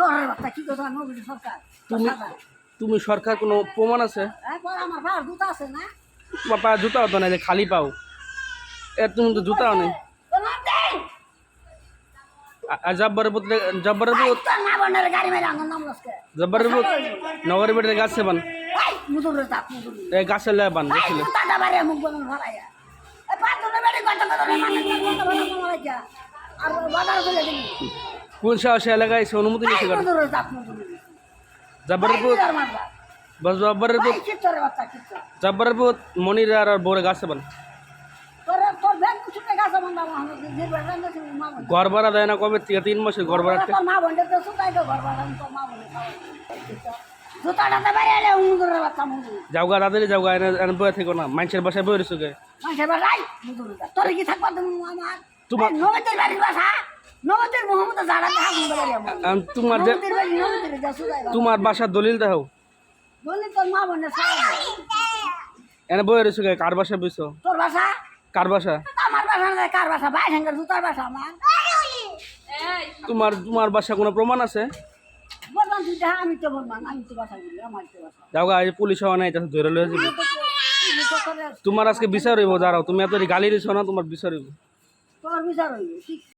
শহরের বাচ্চা কি কথা নবীর সরকার তুমি তুমি সরকার কোনো প্রমাণ আছে? আমার ভাড় জুতা আছে না তোমার পায়ে জুতা হতো না, যে খালি পাও এর তুমি তো জুতাও নেই। আর জব্বরের পুত জব্বরের পুত না বন্ডারে গাড়ি মেরে আঙ্গন নাম লসকে জব্বরের পুত নগরের বেটে গাছে বান মুদুরে তাপ মুদুরে এই গাছে লে বান বুঝছিলে? তাটা বাড়ি মুখ বন্ধ ফলাইয়া এই পাঁচজনের বাড়ি কথা কথা মানে বন্ধ বন্ধ ফলাইয়া আর বাজার চলে গেলি কোন সাহসে এলাকায় এসে অনুমতি নিয়েছে গাড়ি? মুদুরে তাপ মুদুরে জব্বরের পুত বস জব্বরের পুত কিচ্ছরে বাচ্চা কিচ্ছর জব্বরের পুত মনির আর বোরে গাছে বান তোর ব্যাংক ছুটে গেছে বন্ধ আমার যে বেড়ান না মা বন্ধ ঘর ভাড়া দেয় না কবে থেকে? 3 মাসের ঘর ভাড়া। তোর মা বন্ধ তো সুতাই তো ঘর বাড়ান তোর মা বন্ধ জুতাটাতে বাইরে এলে মুদুরে বাচ্চা মুদুরে যাওগা রাতের যাওগা এনে বয়ে থেকো না, মানুষের বাসায় বয়ে রয়েছে। মানুষের বাসায় মুদুরে তোর কি থাকবা তুমি আমার তোমার নবতের বাড়ির বাসা নবতের মোহাম্মদ জাড়াতে হাকুম বাড়ি আমার তোমার যে নবতের বাড়ি নবতের যা সুদাই তোমার বাসার দলিল দাও, বলি তোর মা বোনের সারা এনে বয়ে রয়েছে। কার বাসায় বইছো? তোর বাসা কার বাসা? আমার বাসা না কার বাসা ভাই সঙ্গে জুতার বাসা আমার তোমার তোমার বাসা কোনো প্রমাণ আছে? বললাম তুই দেখা আমি তো বললাম আমি তো বাসা বলি আমার তো বাসা যাওগা এই পুলিশ হওয়া নাই, এটা ধরে লয়ে যাবে। তোমার আজকে বিচার হইব, দাঁড়াও। তুমি এত গালি দিছো না, তোমার বিচার হইব। তোর বিচার হইবে